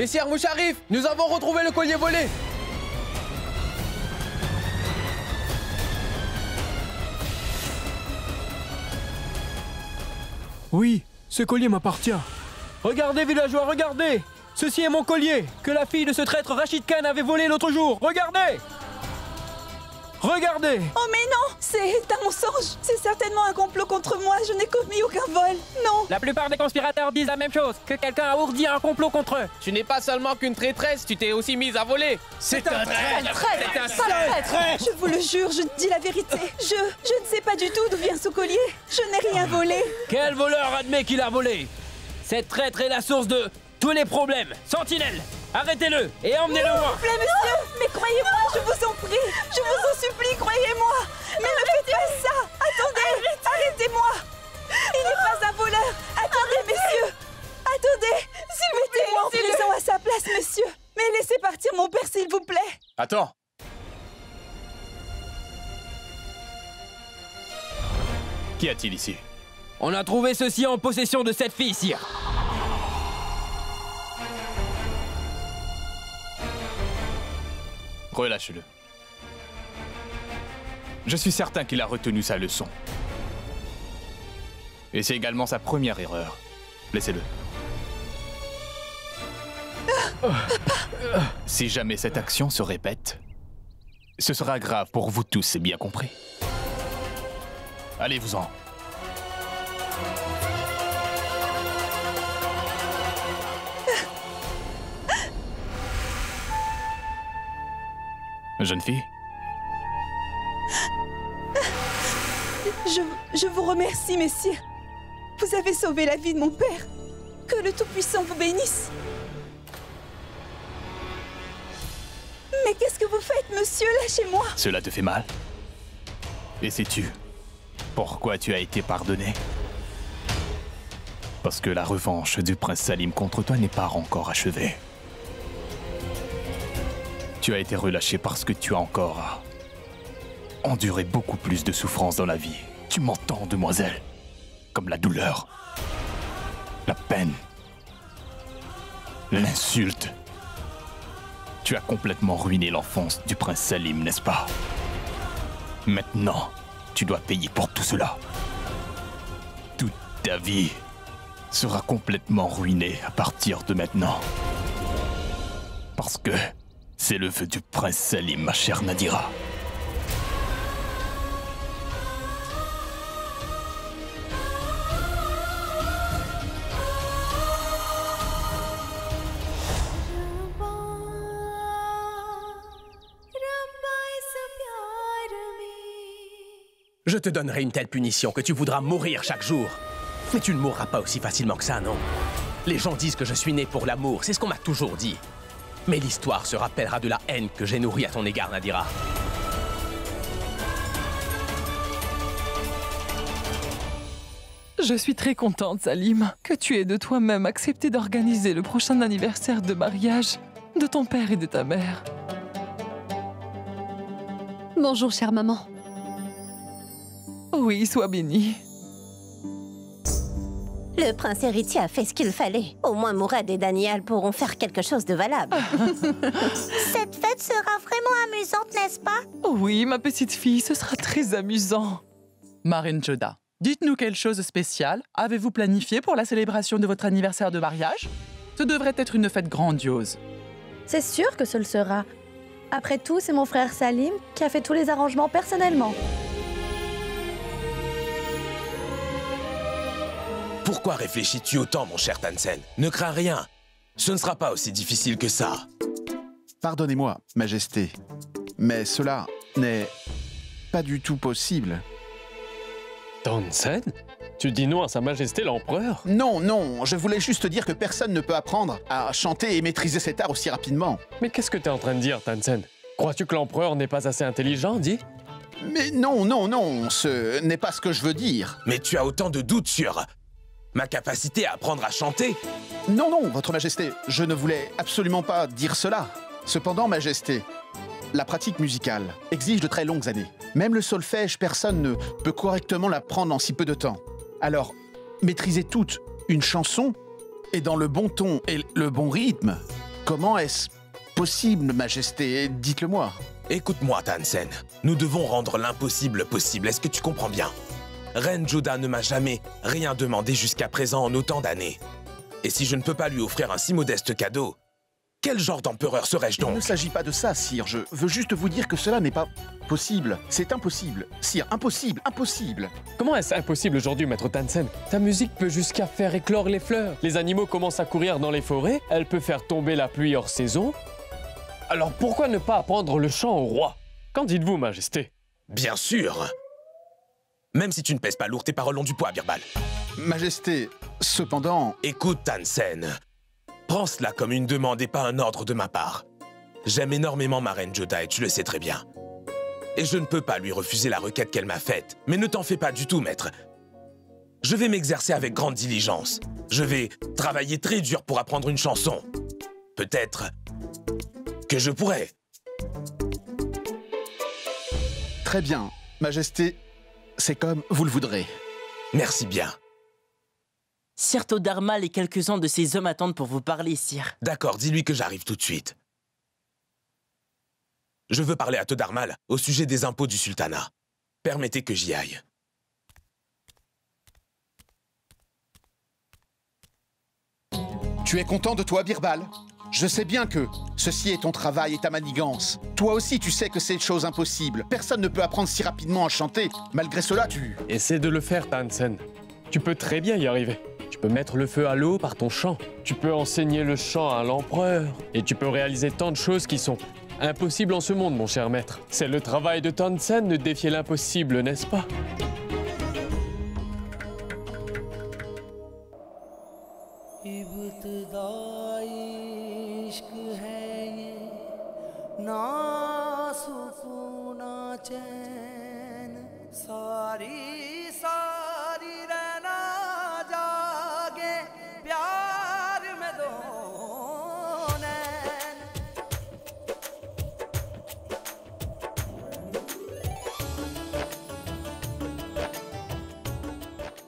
Messire Moucharif, nous avons retrouvé le collier volé. Oui, ce collier m'appartient. Regardez, villageois, regardez! Ceci est mon collier, que la fille de ce traître Rachid Khan avait volé l'autre jour. Regardez! Regardez! Oh mais non! C'est un mensonge! C'est certainement un complot contre moi, je n'ai commis aucun vol! Non! La plupart des conspirateurs disent la même chose, que quelqu'un a ourdi un complot contre eux. Tu n'es pas seulement qu'une traîtresse, tu t'es aussi mise à voler. C'est un traître! Traître! C'est un Sale traître! Je vous le jure, je dis la vérité. Je ne sais pas du tout d'où vient ce collier. Je n'ai rien volé. Quel voleur admet qu'il a volé? Cette traître est la source de tous les problèmes. Sentinelle, arrêtez-le et emmenez-le voir. S'il vous plaît, monsieur! Mais croyez-moi, je vous en prie! Je vous en supplie, croyez-moi! Mais ne faites pas ça! Attendez! Arrêtez-moi! Il n'est pas un voleur! Attendez, messieurs! Attendez! Mettez-moi en prison à sa place, monsieur! Mais laissez partir mon père, s'il vous plaît! Attends. Qu'y a-t-il ici? On a trouvé ceci en possession de cette fille, sire. Relâche-le. Je suis certain qu'il a retenu sa leçon. Et c'est également sa première erreur. Laissez-le. Si jamais cette action se répète, ce sera grave pour vous tous, c'est bien compris. Allez-vous-en. Jeune fille? Je vous remercie, messieurs. Vous avez sauvé la vie de mon père. Que le Tout-Puissant vous bénisse. Mais qu'est-ce que vous faites, monsieur? Lâchez-moi. Cela te fait mal? Et sais-tu pourquoi tu as été pardonné? Parce que la revanche du prince Salim contre toi n'est pas encore achevée. Tu as été relâché parce que tu as encore enduré beaucoup plus de souffrances dans la vie. Tu m'entends, demoiselle? Comme la douleur, la peine, l'insulte. Tu as complètement ruiné l'enfance du prince Salim, n'est-ce pas? Maintenant, tu dois payer pour tout cela. Toute ta vie sera complètement ruinée à partir de maintenant. Parce que c'est le vœu du prince Salim, ma chère Nadira. Je te donnerai une telle punition que tu voudras mourir chaque jour. Mais tu ne mourras pas aussi facilement que ça, non? Les gens disent que je suis né pour l'amour, c'est ce qu'on m'a toujours dit. Mais l'histoire se rappellera de la haine que j'ai nourrie à ton égard, Nadira. Je suis très contente, Salim, que tu aies de toi-même accepté d'organiser le prochain anniversaire de mariage de ton père et de ta mère. Bonjour, chère maman. Oui, sois bénie. Le prince héritier a fait ce qu'il fallait. Au moins Mourad et Daniel pourront faire quelque chose de valable. Cette fête sera vraiment amusante, n'est-ce pas? Oui, ma petite fille, ce sera très amusant. Marine Joda, dites-nous quelle chose spéciale avez-vous planifié pour la célébration de votre anniversaire de mariage? Ce devrait être une fête grandiose. C'est sûr que ce le sera. Après tout, c'est mon frère Salim qui a fait tous les arrangements personnellement. Pourquoi réfléchis-tu autant, mon cher Tansen? Ne crains rien. Ce ne sera pas aussi difficile que ça. Pardonnez-moi, Majesté, mais cela n'est pas du tout possible. Tansen? Tu dis non à Sa Majesté l'Empereur? Non, non, je voulais juste dire que personne ne peut apprendre à chanter et maîtriser cet art aussi rapidement. Mais qu'est-ce que tu es en train de dire, Tansen? Crois-tu que l'Empereur n'est pas assez intelligent, dis? Mais non, non, non, ce n'est pas ce que je veux dire. Mais tu as autant de doutes sur ma capacité à apprendre à chanter? Non, non, Votre Majesté, je ne voulais absolument pas dire cela. Cependant, Majesté, la pratique musicale exige de très longues années. Même le solfège, personne ne peut correctement l'apprendre en si peu de temps. Alors, maîtriser toute une chanson et dans le bon ton et le bon rythme, Comment est-ce possible, Majesté? Dites-le-moi. Écoute-moi, Tansen. Nous devons rendre l'impossible possible. Est-ce que tu comprends bien? Reine Joda ne m'a jamais rien demandé jusqu'à présent en autant d'années. Et si je ne peux pas lui offrir un si modeste cadeau, quel genre d'empereur serais-je donc? Il ne s'agit pas de ça, sire. Je veux juste vous dire que cela n'est pas possible. C'est impossible. Sire, impossible, impossible. Comment est-ce impossible aujourd'hui, maître Tansen? Ta musique peut jusqu'à faire éclore les fleurs. Les animaux commencent à courir dans les forêts. Elle peut faire tomber la pluie hors saison. Alors pourquoi ne pas apprendre le chant au roi? Qu'en dites-vous, Majesté? Bien sûr. Même si tu ne pèses pas lourd, tes paroles ont du poids, Birbal. Majesté, cependant... Écoute, Tansen. Prends cela comme une demande et pas un ordre de ma part. J'aime énormément ma reine Joda et tu le sais très bien. Et je ne peux pas lui refuser la requête qu'elle m'a faite. Mais ne t'en fais pas du tout, maître. Je vais m'exercer avec grande diligence. Je vais travailler très dur pour apprendre une chanson. Peut-être que je pourrais. Très bien, Majesté, c'est comme vous le voudrez. Merci bien. Sir Toddarmal et quelques-uns de ses hommes attendent pour vous parler, sire. D'accord, dis-lui que j'arrive tout de suite. Je veux parler à Toddarmal au sujet des impôts du sultanat. Permettez que j'y aille. Tu es content de toi, Birbal? Je sais bien que ceci est ton travail et ta manigance. Toi aussi, tu sais que c'est une chose impossible. Personne ne peut apprendre si rapidement à chanter. Malgré cela, tu... Essaie de le faire, Tansen. Tu peux très bien y arriver. Tu peux mettre le feu à l'eau par ton chant. Tu peux enseigner le chant à l'empereur. Et tu peux réaliser tant de choses qui sont impossibles en ce monde, mon cher maître. C'est le travail de Tansen de défier l'impossible, n'est-ce pas?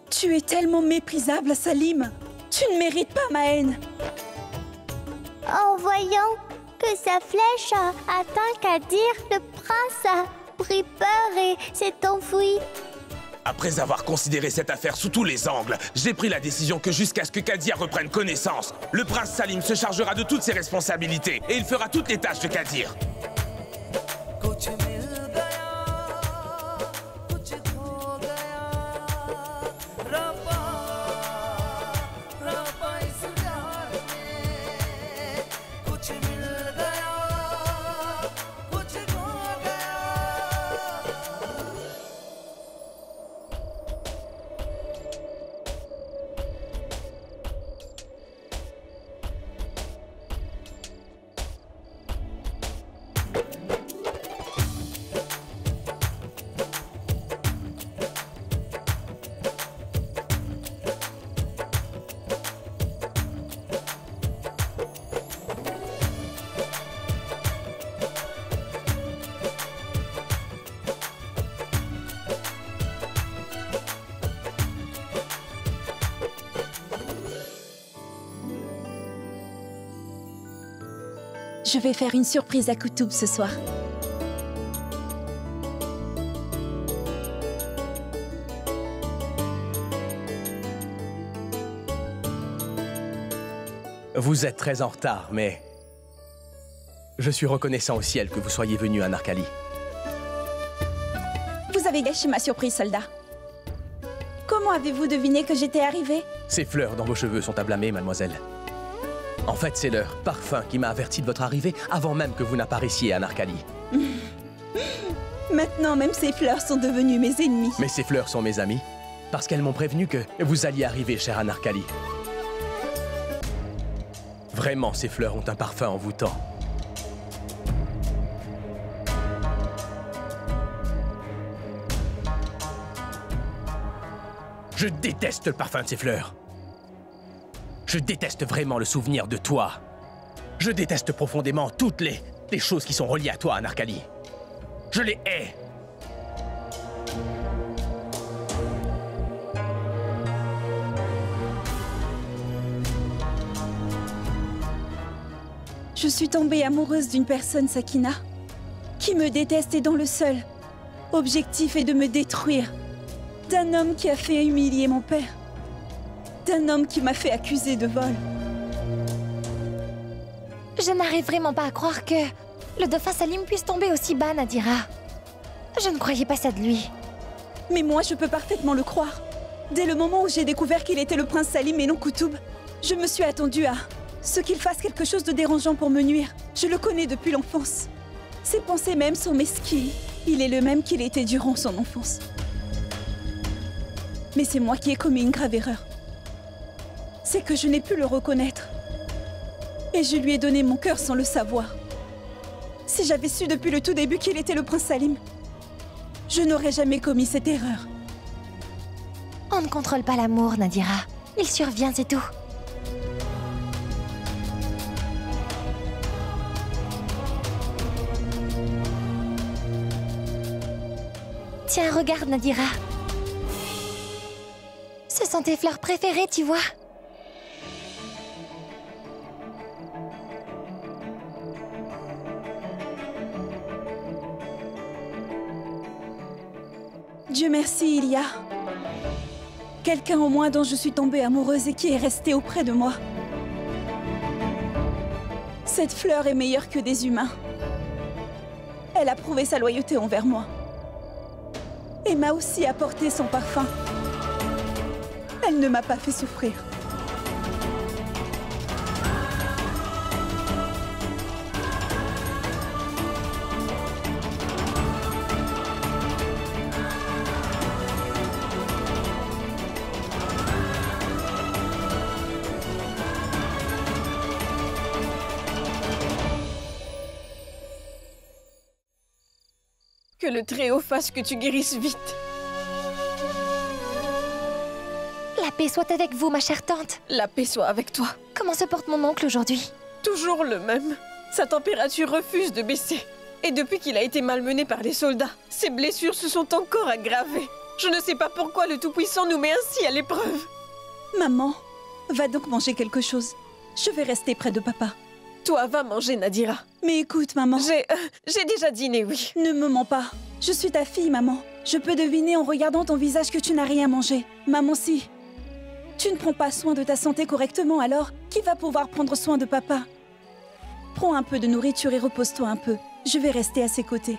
Tu es tellement méprisable, Salim. Tu ne mérites pas ma haine. En voyant que sa flèche a atteint Kadir, le prince a pris peur et s'est enfui. Après avoir considéré cette affaire sous tous les angles, j'ai pris la décision que jusqu'à ce que Kadir reprenne connaissance, le prince Salim se chargera de toutes ses responsabilités et il fera toutes les tâches de Kadir. Je vais faire une surprise à Koutoub ce soir. Vous êtes très en retard, mais... je suis reconnaissant au ciel que vous soyez venu à Narkali. Vous avez gâché ma surprise, soldat. Comment avez-vous deviné que j'étais arrivée? Ces fleurs dans vos cheveux sont à blâmer, mademoiselle. En fait, c'est leur parfum qui m'a averti de votre arrivée avant même que vous n'apparaissiez à Narkali. Maintenant, même ces fleurs sont devenues mes ennemis. Mais ces fleurs sont mes amies, parce qu'elles m'ont prévenu que vous alliez arriver, chère Anarkali. Vraiment, ces fleurs ont un parfum envoûtant. Je déteste le parfum de ces fleurs. Je déteste vraiment le souvenir de toi. Je déteste profondément toutes les choses qui sont reliées à toi, Anarkali. Je les hais. Je suis tombée amoureuse d'une personne, Sakina, qui me déteste et dont le seul objectif est de me détruire. D'un homme qui a fait humilier mon père. D'un homme qui m'a fait accuser de vol. Je n'arrive vraiment pas à croire que le dauphin Salim puisse tomber aussi bas, Nadira. Je ne croyais pas ça de lui. Mais moi, je peux parfaitement le croire. Dès le moment où j'ai découvert qu'il était le prince Salim et non Koutoub, je me suis attendue à ce qu'il fasse quelque chose de dérangeant pour me nuire. Je le connais depuis l'enfance. Ses pensées même sont mesquines. Il est le même qu'il était durant son enfance. Mais c'est moi qui ai commis une grave erreur. C'est que je n'ai pu le reconnaître. Et je lui ai donné mon cœur sans le savoir. Si j'avais su depuis le tout début qu'il était le prince Salim, je n'aurais jamais commis cette erreur. On ne contrôle pas l'amour, Nadira. Il survient, c'est tout. Tiens, regarde, Nadira. Ce sont tes fleurs préférées, tu vois. Dieu merci, il y a quelqu'un au moins dont je suis tombée amoureuse et qui est resté auprès de moi. Cette fleur est meilleure que des humains. Elle a prouvé sa loyauté envers moi. Et m'a aussi apporté son parfum. Elle ne m'a pas fait souffrir. Que le Très-Haut fasse que tu guérisses vite. La paix soit avec vous, ma chère tante. La paix soit avec toi. Comment se porte mon oncle aujourd'hui? Toujours le même. Sa température refuse de baisser. Et depuis qu'il a été malmené par les soldats, ses blessures se sont encore aggravées. Je ne sais pas pourquoi le Tout-Puissant nous met ainsi à l'épreuve. Maman, va donc manger quelque chose. Je vais rester près de papa. Toi, va manger, Nadira. Mais écoute, maman... J'ai déjà dîné, oui. Ne me mens pas. Je suis ta fille, maman. Je peux deviner en regardant ton visage que tu n'as rien mangé. Maman, si tu ne prends pas soin de ta santé correctement, alors qui va pouvoir prendre soin de papa? Prends un peu de nourriture et repose-toi un peu. Je vais rester à ses côtés.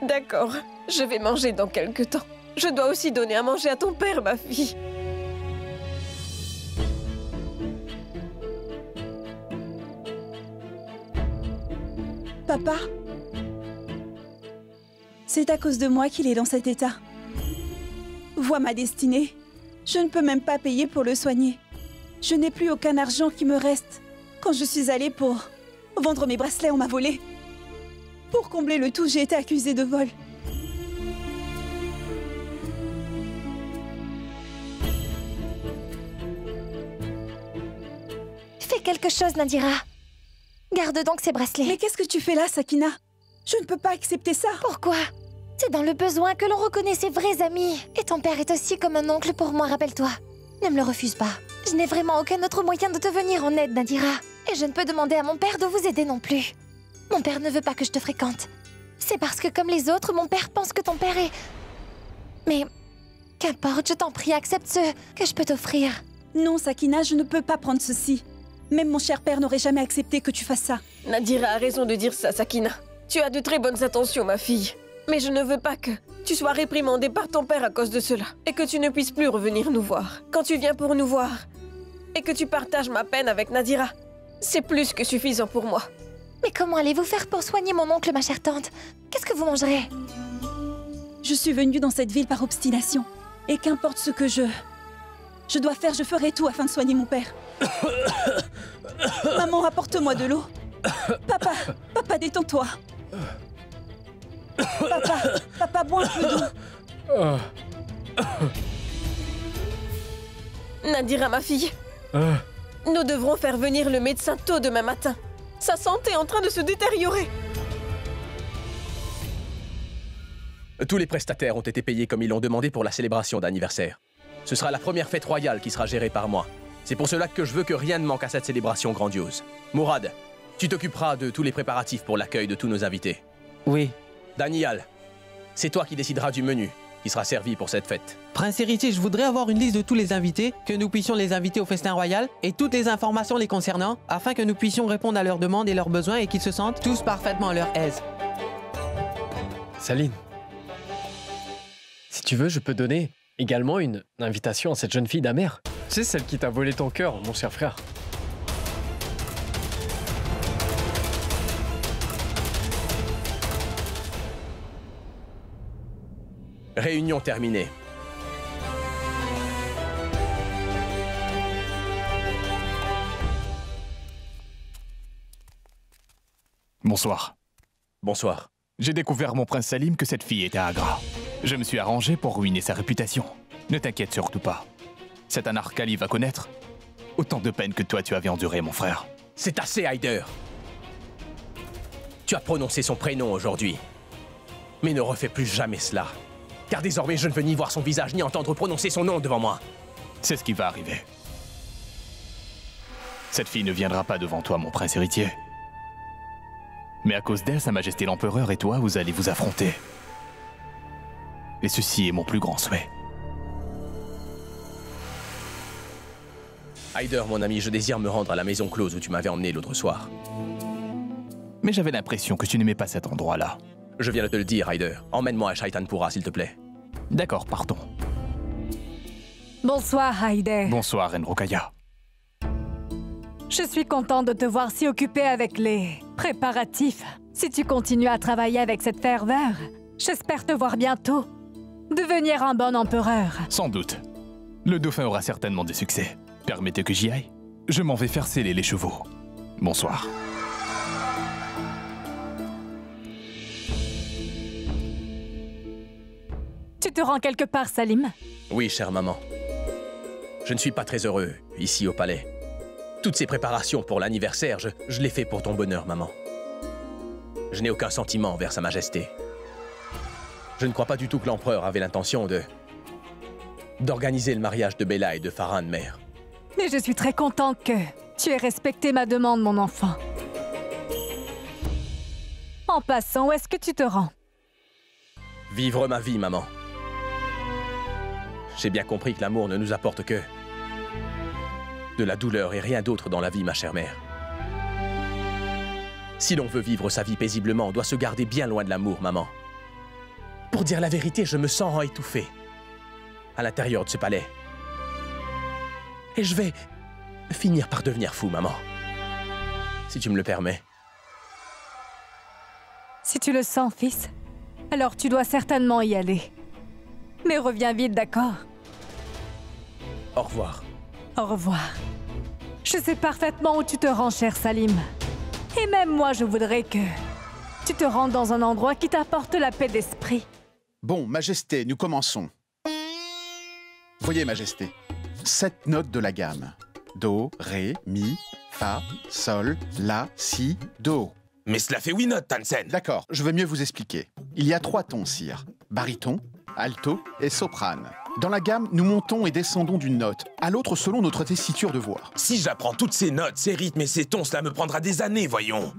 D'accord. Je vais manger dans quelque temps. Je dois aussi donner à manger à ton père, ma fille. Papa, c'est à cause de moi qu'il est dans cet état. Vois ma destinée. Je ne peux même pas payer pour le soigner. Je n'ai plus aucun argent qui me reste. Quand je suis allée pour vendre mes bracelets, on m'a volé. Pour combler le tout, j'ai été accusée de vol. Fais quelque chose, Nadira. Garde donc ces bracelets. Mais qu'est-ce que tu fais là, Sakina? Je ne peux pas accepter ça. Pourquoi? C'est dans le besoin que l'on reconnaît ses vrais amis. Et ton père est aussi comme un oncle pour moi, rappelle-toi. Ne me le refuse pas. Je n'ai vraiment aucun autre moyen de te venir en aide, Nadira. Et je ne peux demander à mon père de vous aider non plus. Mon père ne veut pas que je te fréquente. C'est parce que, comme les autres, mon père pense que ton père est... Mais... qu'importe, je t'en prie, accepte ce que je peux t'offrir. Non, Sakina, je ne peux pas prendre ceci. Même mon cher père n'aurait jamais accepté que tu fasses ça. Nadira a raison de dire ça, Sakina. Tu as de très bonnes intentions, ma fille. Mais je ne veux pas que tu sois réprimandée par ton père à cause de cela. Et que tu ne puisses plus revenir nous voir. Quand tu viens pour nous voir, et que tu partages ma peine avec Nadira, c'est plus que suffisant pour moi. Mais comment allez-vous faire pour soigner mon oncle, ma chère tante? Qu'est-ce que vous mangerez? Je suis venue dans cette ville par obstination. Et qu'importe ce que je dois faire, je ferai tout afin de soigner mon père. Maman, apporte-moi de l'eau. Papa, détends-toi. Papa, bois un peu d'eau. Nadira, ma fille, nous devrons faire venir le médecin tôt demain matin. Sa santé est en train de se détériorer. Tous les prestataires ont été payés comme ils l'ont demandé pour la célébration d'anniversaire. Ce sera la première fête royale qui sera gérée par moi. C'est pour cela que je veux que rien ne manque à cette célébration grandiose. Mourad, Tu t'occuperas de tous les préparatifs pour l'accueil de tous nos invités. Oui. Daniel, c'est toi qui décideras du menu qui sera servi pour cette fête. Prince héritier, je voudrais avoir une liste de tous les invités, que nous puissions les inviter au festin royal et toutes les informations les concernant, afin que nous puissions répondre à leurs demandes et leurs besoins et qu'ils se sentent tous parfaitement à leur aise. Saline, si tu veux, je peux donner également une invitation à cette jeune fille d'Amer. Tu sais, celle qui t'a volé ton cœur, mon cher frère. Réunion terminée. Bonsoir. Bonsoir. J'ai découvert, mon prince Salim, que cette fille était agra. Je me suis arrangé pour ruiner sa réputation. Ne t'inquiète surtout pas. Cet anarchali va connaître autant de peine que toi tu avais enduré, mon frère. C'est assez, Hyder. Tu as prononcé son prénom aujourd'hui. Mais ne refais plus jamais cela. Car désormais, je ne veux ni voir son visage, ni entendre prononcer son nom devant moi. C'est ce qui va arriver. Cette fille ne viendra pas devant toi, mon prince héritier. Mais à cause d'elle, Sa Majesté l'Empereur et toi, vous allez vous affronter. Et ceci est mon plus grand souhait. Hyder, mon ami, je désire me rendre à la maison close où tu m'avais emmené l'autre soir. Mais j'avais l'impression que tu n'aimais pas cet endroit-là. Je viens de te le dire, Hyder. Emmène-moi à Shaitanpura, s'il te plaît. D'accord, partons. Bonsoir, Hyder. Bonsoir, Reine Rokaya. Je suis contente de te voir si occupée avec les préparatifs. Si tu continues à travailler avec cette ferveur, j'espère te voir bientôt devenir un bon empereur. Sans doute. Le dauphin aura certainement des succès. Permettez que j'y aille. Je m'en vais faire sceller les chevaux. Bonsoir. Tu te rends quelque part, Salim? Oui, chère maman. Je ne suis pas très heureux, ici au palais. Toutes ces préparations pour l'anniversaire, je les fais pour ton bonheur, maman. Je n'ai aucun sentiment envers Sa Majesté. Je ne crois pas du tout que l'empereur avait l'intention d'organiser le mariage de Bella et de Farhan, mère. Mais je suis très contente que tu aies respecté ma demande, mon enfant. En passant, où est-ce que tu te rends? Vivre ma vie, maman. J'ai bien compris que l'amour ne nous apporte que de la douleur et rien d'autre dans la vie, ma chère mère. Si l'on veut vivre sa vie paisiblement, on doit se garder bien loin de l'amour, maman. Pour dire la vérité, je me sens étouffé à l'intérieur de ce palais. Et je vais finir par devenir fou, maman. Si tu me le permets. Si tu le sens, fils, alors tu dois certainement y aller. Mais reviens vite, d'accord? Au revoir. Au revoir. Je sais parfaitement où tu te rends, cher Salim. Et même moi, je voudrais que tu te rendes dans un endroit qui t'apporte la paix d'esprit. Bon, Majesté, nous commençons. Voyez, Majesté, 7 notes de la gamme. Do, Ré, Mi, Fa, Sol, La, Si, Do. Mais cela fait 8 notes, Tansen. D'accord, je vais mieux vous expliquer. Il y a 3 tons, sire. Baryton, alto et soprane. Dans la gamme, nous montons et descendons d'une note à l'autre selon notre tessiture de voix. Si j'apprends toutes ces notes, ces rythmes et ces tons, cela me prendra des années, voyons.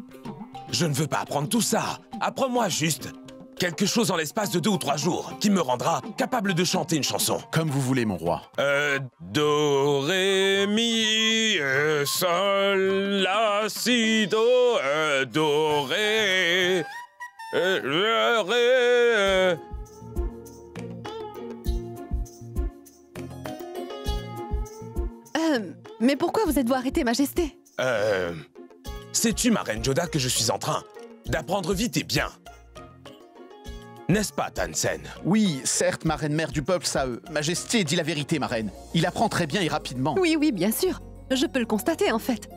Je ne veux pas apprendre tout ça. Apprends-moi juste quelque chose en l'espace de 2 ou 3 jours qui me rendra capable de chanter une chanson. Comme vous voulez, mon roi. Do, Ré, Mi, Sol, La, Si, Do, Do, Ré, Ré. Mais pourquoi vous êtes-vous arrêté, Majesté? Sais-tu, ma reine Joda, que je suis en train d'apprendre vite et bien? N'est-ce pas, Tansen? Oui, certes, ma reine mère du peuple, ça... Majesté, dis la vérité, ma reine. Il apprend très bien et rapidement. Oui, oui, bien sûr. Je peux le constater, en fait.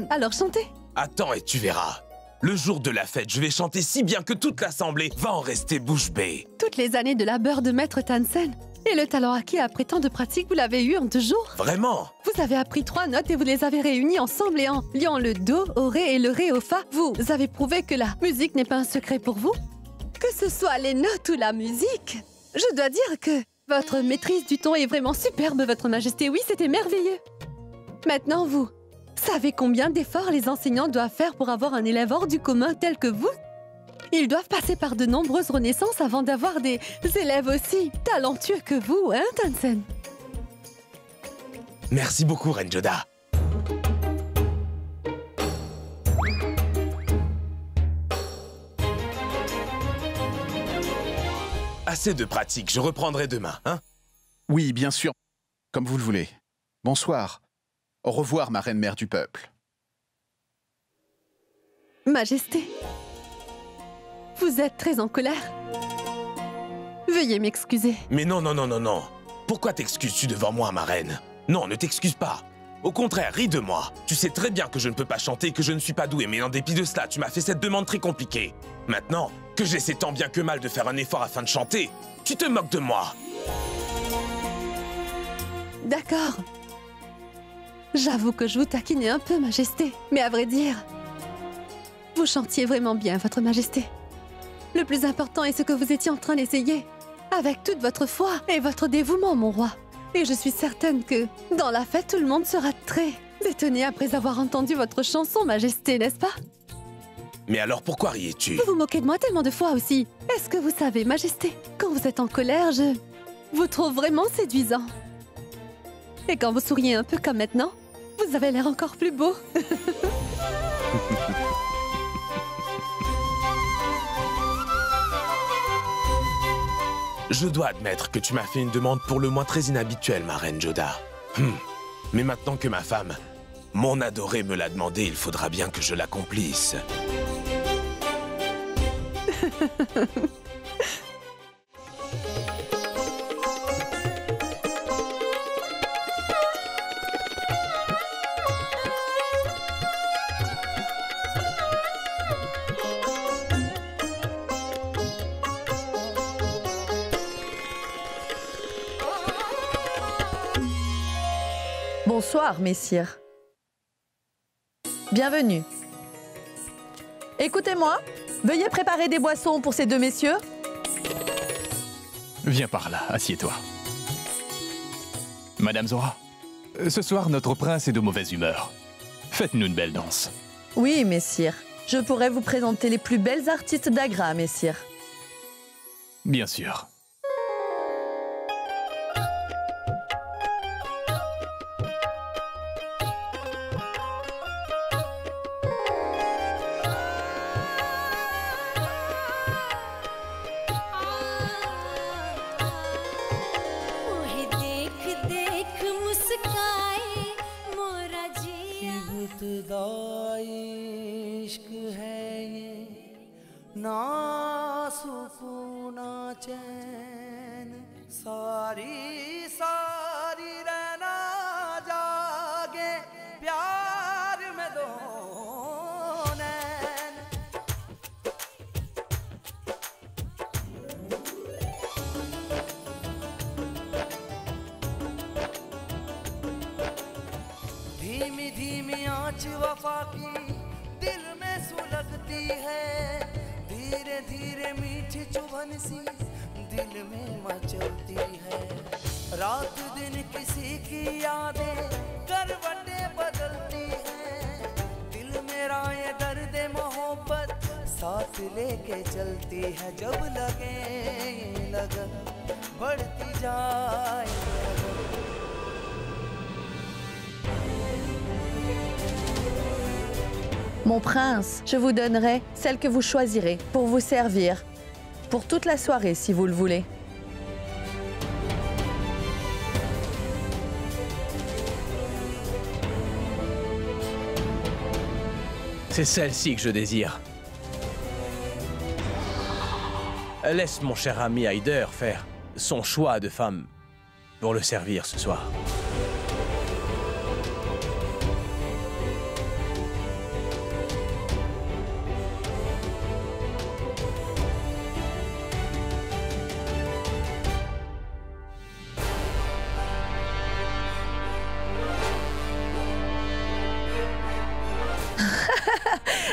Alors chantez. Attends et tu verras. Le jour de la fête, je vais chanter si bien que toute l'assemblée va en rester bouche bée. Toutes les années de labeur de maître Tansen. Et le talent acquis après tant de pratique, vous l'avez eu en 2 jours? Vraiment? Vous avez appris 3 notes et vous les avez réunies ensemble et en liant le Do au Ré et le Ré au Fa. Vous avez prouvé que la musique n'est pas un secret pour vous? Que ce soit les notes ou la musique, je dois dire que votre maîtrise du ton est vraiment superbe, votre Majesté. Oui, c'était merveilleux. Maintenant, vous savez combien d'efforts les enseignants doivent faire pour avoir un élève hors du commun tel que vous? Ils doivent passer par de nombreuses renaissances avant d'avoir des élèves aussi talentueux que vous, hein, Tansen? Merci beaucoup, Reine Joda. Assez de pratique, je reprendrai demain, hein? Oui, bien sûr, comme vous le voulez. Bonsoir. Au revoir, ma reine mère du peuple. Majesté, vous êtes très en colère. Veuillez m'excuser. Mais non, non, non, non, non. Pourquoi t'excuses-tu devant moi, ma reine? Non, ne t'excuse pas. Au contraire, ris de moi. Tu sais très bien que je ne peux pas chanter et que je ne suis pas doué, mais en dépit de cela, tu m'as fait cette demande très compliquée. Maintenant, que j'essaie tant bien que mal de faire un effort afin de chanter, tu te moques de moi. D'accord. J'avoue que je vous taquinais un peu, Majesté. Mais à vrai dire, vous chantiez vraiment bien, Votre Majesté. Le plus important est ce que vous étiez en train d'essayer, avec toute votre foi et votre dévouement, mon roi. Et je suis certaine que, dans la fête, tout le monde sera très étonné après avoir entendu votre chanson, Majesté, n'est-ce pas? Mais alors pourquoi riais-tu? Vous vous moquez de moi tellement de fois aussi. Est-ce que vous savez, Majesté, quand vous êtes en colère, je vous trouve vraiment séduisant. Et quand vous souriez un peu comme maintenant, vous avez l'air encore plus beau. Je dois admettre que tu m'as fait une demande pour le moins très inhabituelle, ma reine Joda. Mais maintenant que ma femme, mon adorée, me l'a demandé, il faudra bien que je l'accomplisse. Bonsoir, messire. Bienvenue. Écoutez-moi, veuillez préparer des boissons pour ces deux messieurs. Viens par là, assieds-toi. Madame Zora, ce soir, notre prince est de mauvaise humeur. Faites-nous une belle danse. Oui, messire. Je pourrais vous présenter les plus belles artistes d'Agra, messire. Bien sûr. धीमी धीमी आँच वफा की दिल में सुलगती है, धीरे धीरे मीठी चुभन सी दिल में मचलती है। रात दिन किसी की यादें करवटें बदलती हैं, दिल मेरा ये दर्द मोहब्बत साथ लेके चलती है। जब लगे ये लगन बढ़ती जाए। Mon prince, je vous donnerai celle que vous choisirez pour vous servir, pour toute la soirée si vous le voulez. C'est celle-ci que je désire. Laisse mon cher ami Haider faire son choix de femme pour le servir ce soir.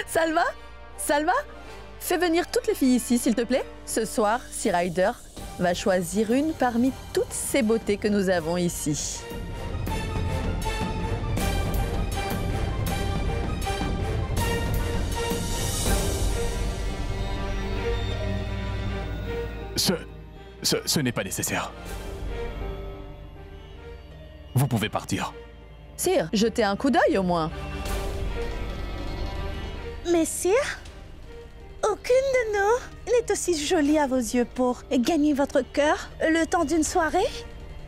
Salva? Salva? Fais venir toutes les filles ici, s'il te plaît. Ce soir, Sir Haider va choisir une parmi toutes ces beautés que nous avons ici. Ce n'est pas nécessaire. Vous pouvez partir. Sire, jetez un coup d'œil au moins. Mais sire, aucune de nous n'est aussi jolie à vos yeux pour gagner votre cœur le temps d'une soirée?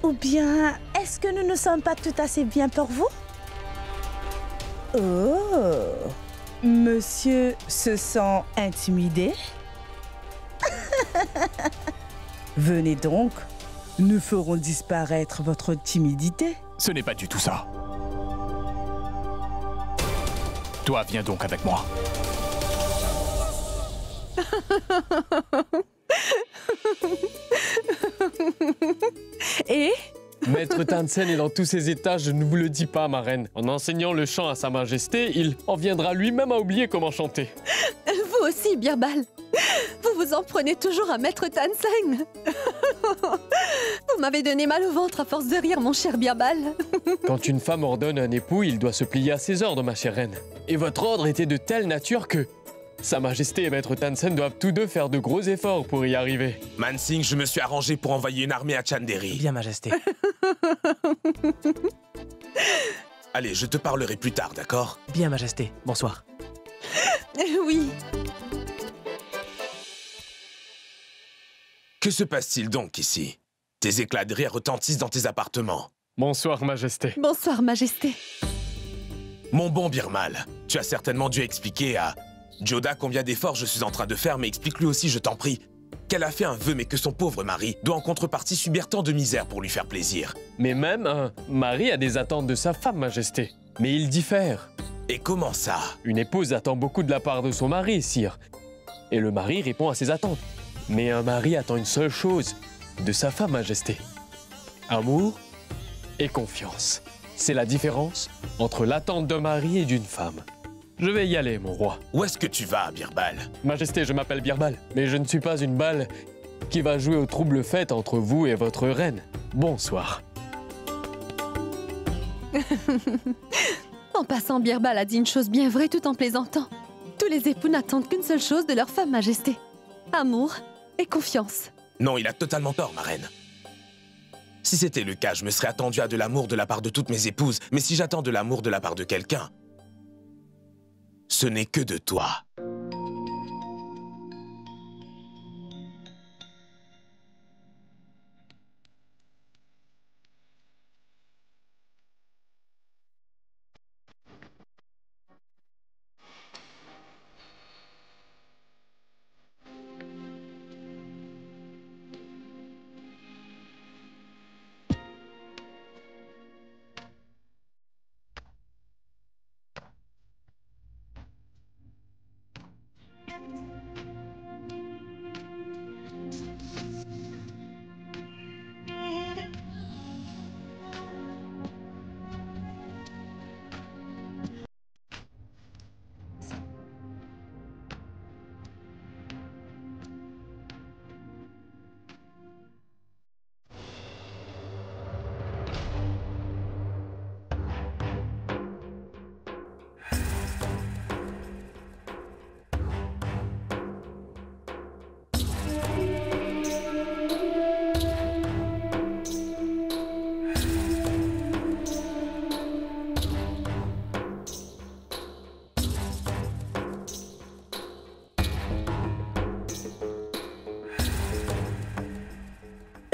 Ou bien, est-ce que nous ne sommes pas tout assez bien pour vous? Oh, monsieur se sent intimidé? Venez donc, nous ferons disparaître votre timidité. Ce n'est pas du tout ça. Toi, viens donc avec moi. Et Maître Tansen est dans tous ses états, je ne vous le dis pas, ma reine. En enseignant le chant à Sa Majesté, il en viendra lui-même à oublier comment chanter. vous aussi, Birbal. Vous vous en prenez toujours à Maître Tansen. Vous m'avez donné mal au ventre à force de rire, mon cher Birbal. Quand une femme ordonne un époux, il doit se plier à ses ordres, ma chère reine. Et votre ordre était de telle nature que Sa Majesté et Maître Tansen doivent tous deux faire de gros efforts pour y arriver. Mansingh, je me suis arrangé pour envoyer une armée à Chanderi. Bien, Majesté. Allez, je te parlerai plus tard, d'accord? Bien, Majesté. Bonsoir. Oui. Que se passe-t-il donc ici? Tes éclats de rire retentissent dans tes appartements. Bonsoir, Majesté. Bonsoir, Majesté. Mon bon Birmal, tu as certainement dû expliquer à Joda combien d'efforts je suis en train de faire, mais explique-lui aussi, je t'en prie, qu'elle a fait un vœu mais que son pauvre mari doit en contrepartie subir tant de misère pour lui faire plaisir. Mais même un mari a des attentes de sa femme, Majesté. Mais il diffère. Et comment ça? Une épouse attend beaucoup de la part de son mari, sire. Et le mari répond à ses attentes. Mais un mari attend une seule chose de sa femme, Majesté. Amour et confiance. C'est la différence entre l'attente d'un mari et d'une femme. Je vais y aller, mon roi. Où est-ce que tu vas, Birbal? Majesté, je m'appelle Birbal, mais je ne suis pas une balle qui va jouer au trouble fête entre vous et votre reine. Bonsoir. En passant, Birbal a dit une chose bien vraie tout en plaisantant. Tous les époux n'attendent qu'une seule chose de leur femme, Majesté. Amour et confiance. Non, il a totalement tort, ma reine. Si c'était le cas, je me serais attendu à de l'amour de la part de toutes mes épouses, mais si j'attends de l'amour de la part de quelqu'un, ce n'est que de toi.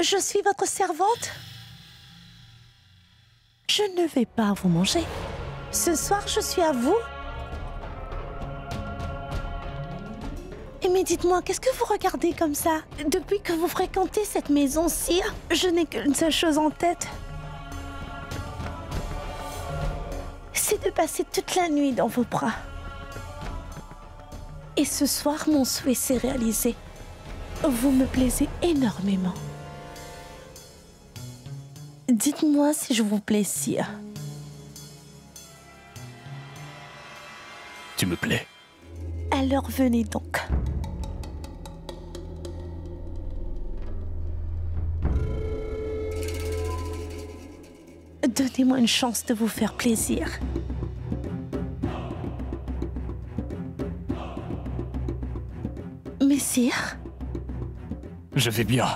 Je suis votre servante. Je ne vais pas vous manger. Ce soir, je suis à vous. Mais dites-moi, qu'est-ce que vous regardez comme ça? Depuis que vous fréquentez cette maison, sire, je n'ai qu'une seule chose en tête. C'est de passer toute la nuit dans vos bras. Et ce soir, mon souhait s'est réalisé. Vous me plaisez énormément. Dites-moi si je vous plais, sire. Tu me plais. Alors venez donc. Donnez-moi une chance de vous faire plaisir. Mais sire, Je vais bien.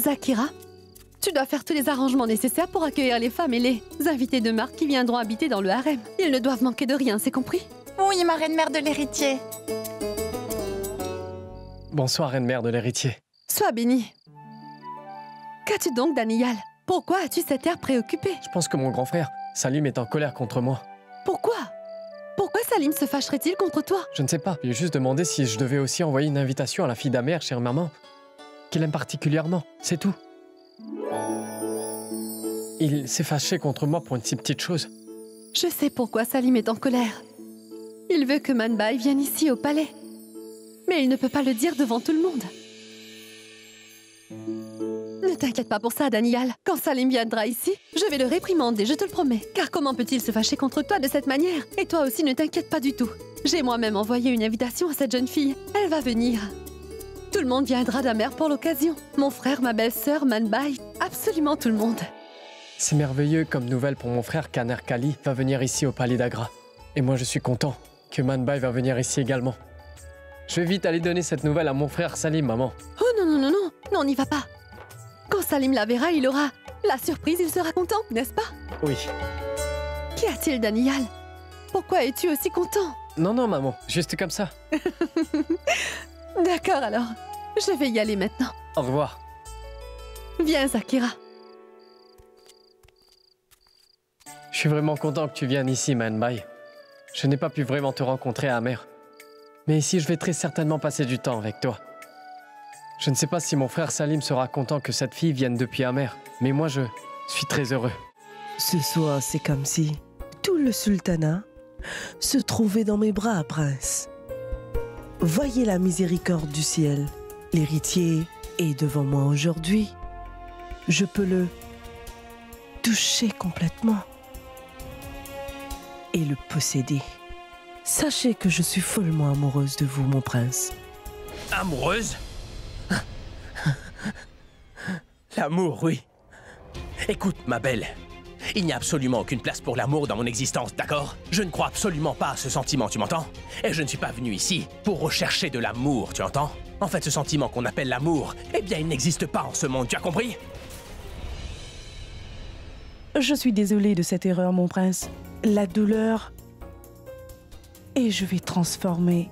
Zakira, tu dois faire tous les arrangements nécessaires pour accueillir les femmes et les invités de marque qui viendront habiter dans le harem. Ils ne doivent manquer de rien, c'est compris? Oui, ma reine-mère de l'héritier. Bonsoir, reine-mère de l'héritier. Sois bénie. Qu'as-tu donc, Daniyal? Pourquoi as-tu cet air préoccupé? Je pense que mon grand frère, Salim, est en colère contre moi. Pourquoi? Pourquoi Salim se fâcherait-il contre toi? Je ne sais pas. J'ai juste demandé si je devais aussi envoyer une invitation à la fille d'Amer, chère maman, qu'il aime particulièrement. C'est tout. Il s'est fâché contre moi pour une si petite chose. Je sais pourquoi Salim est en colère. Il veut que Manbai vienne ici au palais. Mais il ne peut pas le dire devant tout le monde. Ne t'inquiète pas pour ça, Daniyal. Quand Salim viendra ici, je vais le réprimander, je te le promets. Car comment peut-il se fâcher contre toi de cette manière? Et toi aussi, ne t'inquiète pas du tout. J'ai moi-même envoyé une invitation à cette jeune fille. Elle va venir. Tout le monde viendra d'Amer pour l'occasion. Mon frère, ma belle-sœur, Manbai, absolument tout le monde. C'est merveilleux comme nouvelle pour mon frère qu'Anarkali va venir ici au palais d'Agra. Et moi, je suis content que Manbai va venir ici également. Je vais vite aller donner cette nouvelle à mon frère Salim, maman. Oh non, non, non, non, non, n'y va pas. Quand Salim la verra, il aura la surprise, il sera content, n'est-ce pas? Oui. Qu'y a-t-il, Daniyal? Pourquoi es-tu aussi content? Non, non, maman, juste comme ça. D'accord, alors. Je vais y aller maintenant. Au revoir. Viens, Zakira. Je suis vraiment content que tu viennes ici, Manbai. Je n'ai pas pu vraiment te rencontrer à Amer. Mais ici, je vais très certainement passer du temps avec toi. Je ne sais pas si mon frère Salim sera content que cette fille vienne depuis Amer, mais moi, je suis très heureux. Ce soir, c'est comme si tout le sultanat se trouvait dans mes bras, prince. Voyez la miséricorde du ciel. L'héritier est devant moi aujourd'hui. Je peux le toucher complètement et le posséder. Sachez que je suis follement amoureuse de vous, mon prince. Amoureuse? L'amour, oui. Écoute, ma belle, il n'y a absolument aucune place pour l'amour dans mon existence, d'accord? Je ne crois absolument pas à ce sentiment, tu m'entends? Et je ne suis pas venu ici pour rechercher de l'amour, tu entends? En fait, ce sentiment qu'on appelle l'amour, eh bien, il n'existe pas en ce monde, tu as compris? Je suis désolée de cette erreur, mon prince. La douleur... Et je vais transformer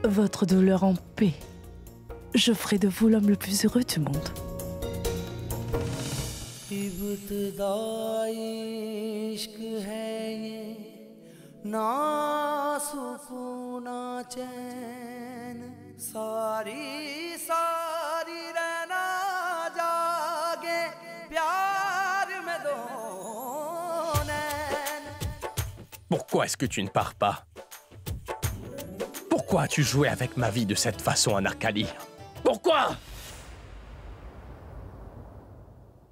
votre douleur en paix. Je ferai de vous l'homme le plus heureux du monde. Pourquoi est-ce que tu ne pars pas? Pourquoi as-tu joué avec ma vie de cette façon, Anarkali? Pourquoi?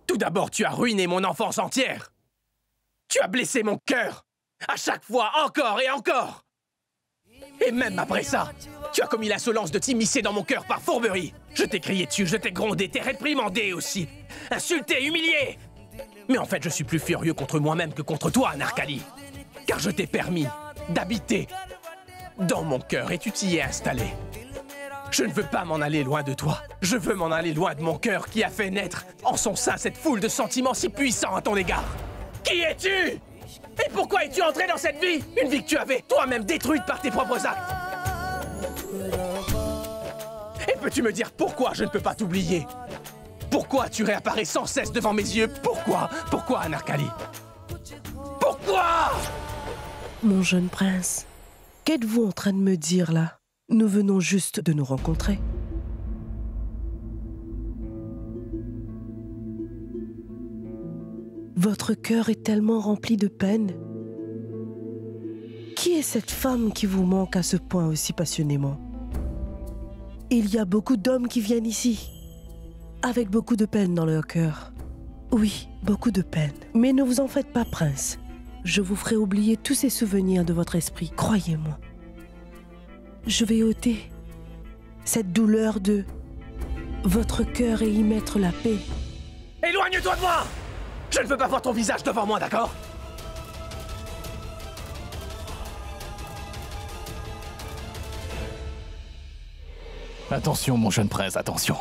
Tout d'abord, tu as ruiné mon enfance entière. Tu as blessé mon cœur. À chaque fois, encore et encore. Et même après ça, tu as commis l'insolence de t'immiscer dans mon cœur par fourberie. Je t'ai crié dessus, je t'ai grondé, t'ai réprimandé aussi. Insulté, humilié. Mais en fait, je suis plus furieux contre moi-même que contre toi, Anarkali. Car je t'ai permis d'habiter dans mon cœur et tu t'y es installé. Je ne veux pas m'en aller loin de toi. Je veux m'en aller loin de mon cœur qui a fait naître en son sein cette foule de sentiments si puissants à ton égard. Qui es-tu? Et pourquoi es-tu entré dans cette vie? Une vie que tu avais toi-même détruite par tes propres actes. Et peux-tu me dire pourquoi je ne peux pas t'oublier? Pourquoi tu réapparais sans cesse devant mes yeux? Pourquoi? Pourquoi, Anarkali? Pourquoi? Mon jeune prince, qu'êtes-vous en train de me dire là? Nous venons juste de nous rencontrer. Votre cœur est tellement rempli de peine. Qui est cette femme qui vous manque à ce point aussi passionnément? Il y a beaucoup d'hommes qui viennent ici, avec beaucoup de peine dans leur cœur. Oui, beaucoup de peine. Mais ne vous en faites pas, prince. Je vous ferai oublier tous ces souvenirs de votre esprit, croyez-moi. Je vais ôter cette douleur de votre cœur et y mettre la paix. Éloigne-toi de moi! Je ne veux pas voir ton visage devant moi, d'accord? Attention, mon jeune prince, attention.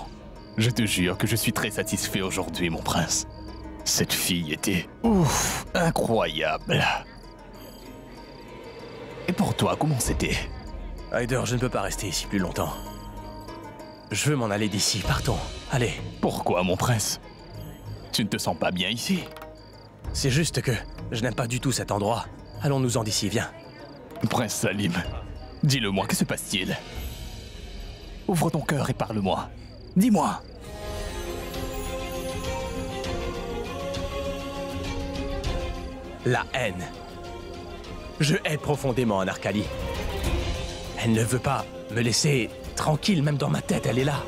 Je te jure que je suis très satisfait aujourd'hui, mon prince. Cette fille était... ouf, incroyable. Et pour toi, comment c'était? Ryder, je ne peux pas rester ici plus longtemps. Je veux m'en aller d'ici, partons. Allez. Pourquoi, mon prince? Tu ne te sens pas bien ici? C'est juste que je n'aime pas du tout cet endroit. Allons-nous-en d'ici, viens. Prince Salim, dis-le-moi, que se passe-t-il? Ouvre ton cœur et parle-moi. Dis-moi. La haine. Je hais profondément Anarkali. Elle ne veut pas me laisser tranquille, même dans ma tête, elle est là.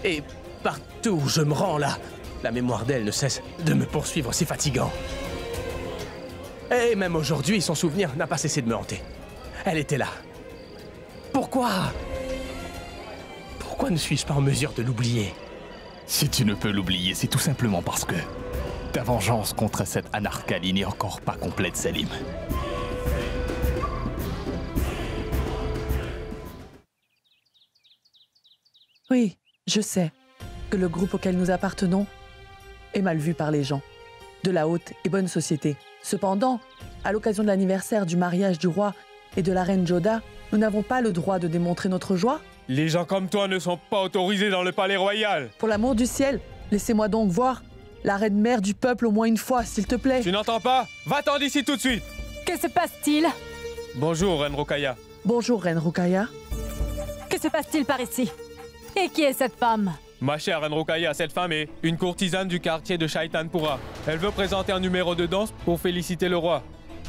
Et partout où je me rends là, la mémoire d'elle ne cesse de me poursuivre, c'est fatigant. Et même aujourd'hui, son souvenir n'a pas cessé de me hanter. Elle était là. Pourquoi ne suis-je pas en mesure de l'oublier? Si tu ne peux l'oublier, c'est tout simplement parce que ta vengeance contre cette Anarkali n'est encore pas complète, Salim. Oui, je sais que le groupe auquel nous appartenons est mal vu par les gens, de la haute et bonne société. Cependant, à l'occasion de l'anniversaire du mariage du roi et de la reine Joda, nous n'avons pas le droit de démontrer notre joie. Les gens comme toi ne sont pas autorisés dans le palais royal. Pour l'amour du ciel, laissez-moi donc voir la reine mère du peuple au moins une fois, s'il te plaît. Tu n'entends pas? Va-t'en d'ici tout de suite. Que se passe-t-il? Bonjour, Reine Rukaya. Bonjour, Reine Rukaya. Que se passe-t-il par ici? Et qui est cette femme? Ma chère Reine Rukaya, cette femme est une courtisane du quartier de Shaitanpura. Elle veut présenter un numéro de danse pour féliciter le roi.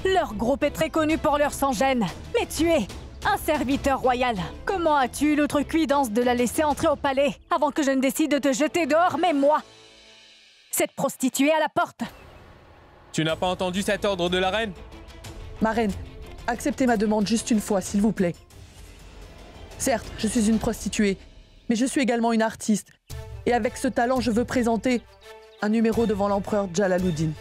Leur groupe est très connu pour leur sans-gêne. Mais tu es un serviteur royal. Comment as-tu eu l'outrecuidance de la laisser entrer au palais avant que je ne décide de te jeter dehors, mais moi? Cette prostituée à la porte. Tu n'as pas entendu cet ordre de la reine? Ma reine, acceptez ma demande juste une fois, s'il vous plaît. Certes, je suis une prostituée, mais je suis également une artiste. Et avec ce talent, je veux présenter un numéro devant l'empereur Jalaluddin.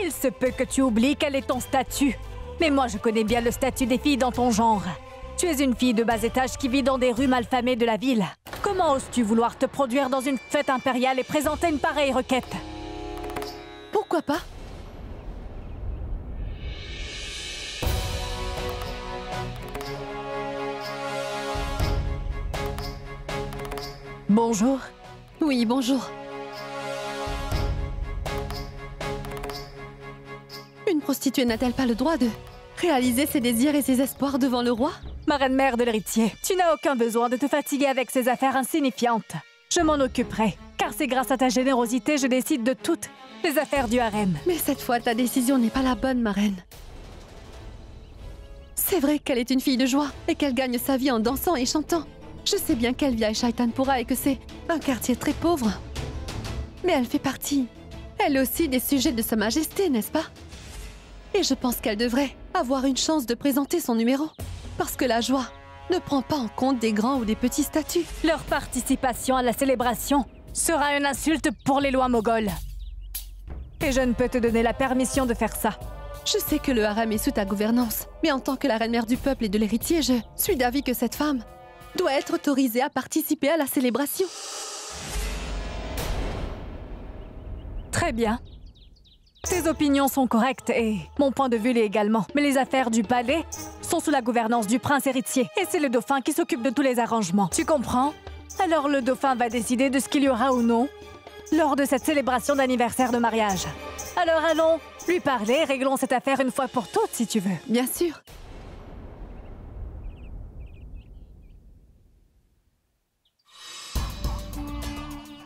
Il se peut que tu oublies quel est ton statut. Mais moi, je connais bien le statut des filles dans ton genre. Tu es une fille de bas étage qui vit dans des rues malfamées de la ville. Comment oses-tu vouloir te produire dans une fête impériale et présenter une pareille requête? Pourquoi pas? Bonjour. Oui, bonjour. Une prostituée n'a-t-elle pas le droit de réaliser ses désirs et ses espoirs devant le roi? Ma reine mère de l'héritier, tu n'as aucun besoin de te fatiguer avec ces affaires insignifiantes. Je m'en occuperai, car c'est grâce à ta générosité que je décide de toutes les affaires du harem. Mais cette fois, ta décision n'est pas la bonne, ma reine. C'est vrai qu'elle est une fille de joie et qu'elle gagne sa vie en dansant et chantant. Je sais bien qu'elle vit à Shaitanpura et que c'est un quartier très pauvre. Mais elle fait partie, elle aussi, des sujets de Sa Majesté, n'est-ce pas? Et je pense qu'elle devrait avoir une chance de présenter son numéro. Parce que la joie ne prend pas en compte des grands ou des petits statuts. Leur participation à la célébration sera une insulte pour les lois mogholes. Et je ne peux te donner la permission de faire ça. Je sais que le harem est sous ta gouvernance, mais en tant que la reine mère du peuple et de l'héritier, je suis d'avis que cette femme doit être autorisée à participer à la célébration. Très bien. Tes opinions sont correctes et mon point de vue l'est également. Mais les affaires du palais sont sous la gouvernance du prince héritier. Et c'est le dauphin qui s'occupe de tous les arrangements. Tu comprends? Alors le dauphin va décider de ce qu'il y aura ou non lors de cette célébration d'anniversaire de mariage. Alors allons lui parler, réglons cette affaire une fois pour toutes si tu veux. Bien sûr.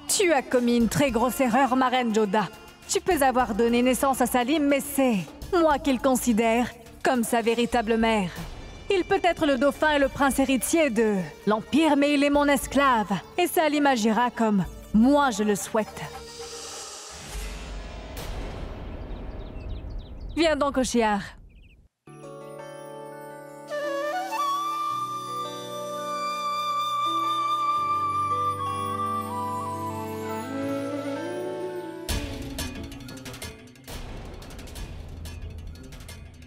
Tu as commis une très grosse erreur, ma reine Joda. Tu peux avoir donné naissance à Salim, mais c'est moi qu'il considère comme sa véritable mère. Il peut être le dauphin et le prince héritier de l'Empire, mais il est mon esclave. Et Salim agira comme moi je le souhaite. Viens donc, Oshiar.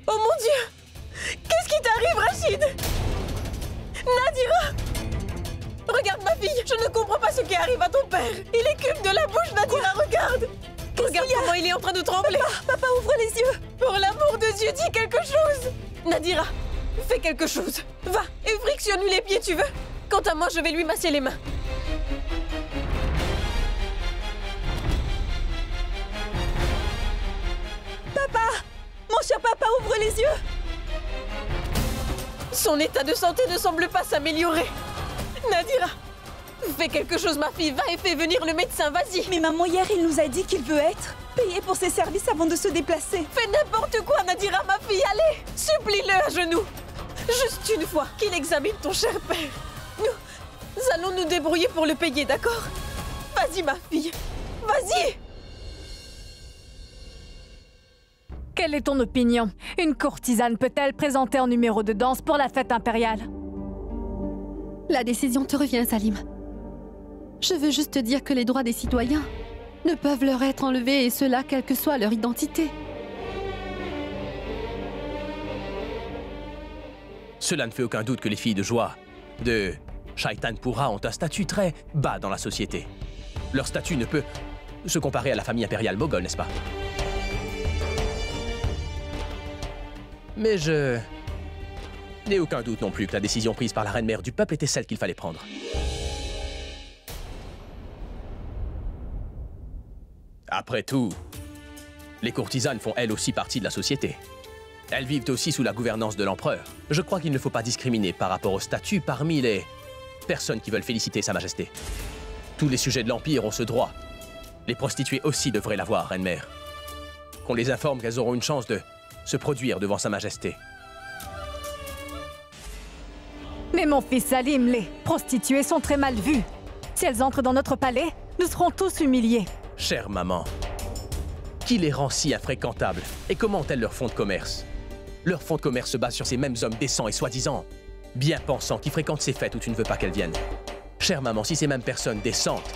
Oh mon Dieu! Qu'est-ce qui t'arrive, Rachid? Nadira! Regarde ma fille, je ne comprends pas ce qui arrive à ton père. Il écume de la bouche, Nadira, regarde. Regarde comment il est en train de trembler. Papa, ouvre les yeux. Pour l'amour de Dieu, dis quelque chose. Nadira, fais quelque chose. Va, et frictionne-lui les pieds, tu veux? Quant à moi, je vais lui masser les mains. Papa! Mon cher papa, ouvre les yeux! Son état de santé ne semble pas s'améliorer. Nadira, fais quelque chose, ma fille. Va et fais venir le médecin, vas-y. Mais maman, hier, il nous a dit qu'il veut être payé pour ses services avant de se déplacer. Fais n'importe quoi, Nadira, ma fille, allez. Supplie-le à genoux. Juste une fois qu'il examine ton cher père. Nous allons nous débrouiller pour le payer, d'accord? Vas-y, ma fille. Vas-y. Quelle est ton opinion? Une courtisane peut-elle présenter en numéro de danse pour la fête impériale? La décision te revient, Salim. Je veux juste te dire que les droits des citoyens ne peuvent leur être enlevés, et cela quelle que soit leur identité. Cela ne fait aucun doute que les filles de joie de Shaitanpura ont un statut très bas dans la société. Leur statut ne peut se comparer à la famille impériale moghole, n'est-ce pas? Mais je n'ai aucun doute non plus que la décision prise par la reine-mère du peuple était celle qu'il fallait prendre. Après tout, les courtisanes font elles aussi partie de la société. Elles vivent aussi sous la gouvernance de l'empereur. Je crois qu'il ne faut pas discriminer par rapport au statut parmi les personnes qui veulent féliciter Sa Majesté. Tous les sujets de l'Empire ont ce droit. Les prostituées aussi devraient l'avoir, reine-mère. Qu'on les informe qu'elles auront une chance de se produire devant Sa Majesté. Mais mon fils Salim, les prostituées sont très mal vues. Si elles entrent dans notre palais, nous serons tous humiliés. Chère maman, qui les rend si infréquentables et comment ont-elles leur fonds de commerce? Leur fonds de commerce se base sur ces mêmes hommes décents et soi-disant bien pensants qui fréquentent ces fêtes où tu ne veux pas qu'elles viennent. Chère maman, si ces mêmes personnes décentes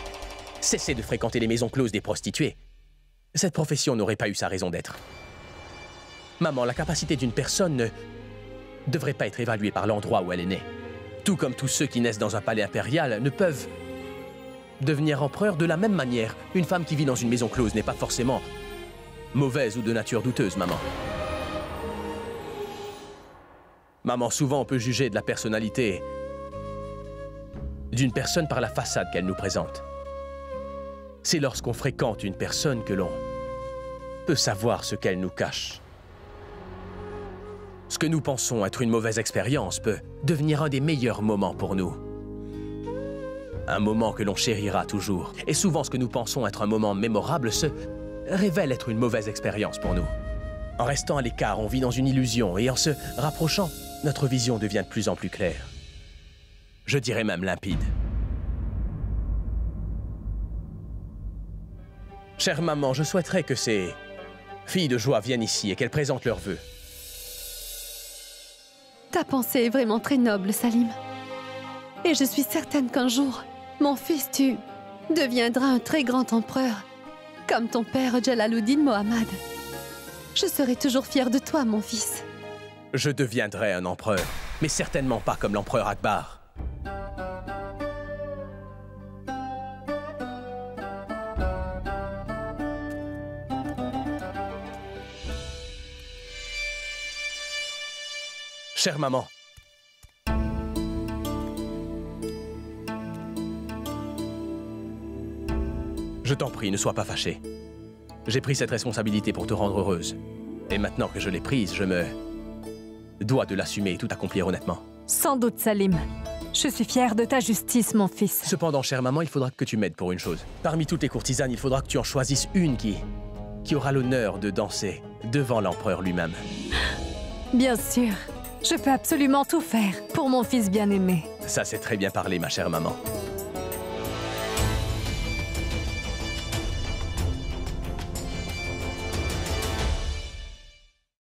cessaient de fréquenter les maisons closes des prostituées, cette profession n'aurait pas eu sa raison d'être. Maman, la capacité d'une personne ne devrait pas être évaluée par l'endroit où elle est née. Tout comme tous ceux qui naissent dans un palais impérial ne peuvent devenir empereur de la même manière. Une femme qui vit dans une maison close n'est pas forcément mauvaise ou de nature douteuse, maman. Maman, souvent on peut juger de la personnalité d'une personne par la façade qu'elle nous présente. C'est lorsqu'on fréquente une personne que l'on peut savoir ce qu'elle nous cache. Ce que nous pensons être une mauvaise expérience peut devenir un des meilleurs moments pour nous. Un moment que l'on chérira toujours. Et souvent, ce que nous pensons être un moment mémorable se révèle être une mauvaise expérience pour nous. En restant à l'écart, on vit dans une illusion et en se rapprochant, notre vision devient de plus en plus claire. Je dirais même limpide. Chère maman, je souhaiterais que ces filles de joie viennent ici et qu'elles présentent leurs vœux. Ta pensée est vraiment très noble, Salim. Et je suis certaine qu'un jour, mon fils, tu deviendras un très grand empereur, comme ton père Jalaluddin Mohammad. Je serai toujours fière de toi, mon fils. Je deviendrai un empereur, mais certainement pas comme l'empereur Akbar. Chère maman, je t'en prie, ne sois pas fâchée. J'ai pris cette responsabilité pour te rendre heureuse. Et maintenant que je l'ai prise, je me dois de l'assumer et tout accomplir honnêtement. Sans doute, Salim. Je suis fière de ta justice, mon fils. Cependant, chère maman, il faudra que tu m'aides pour une chose. Parmi toutes les courtisanes, il faudra que tu en choisisses une qui aura l'honneur de danser devant l'empereur lui-même. Bien sûr. Je peux absolument tout faire pour mon fils bien-aimé. Ça, c'est très bien parlé, ma chère maman.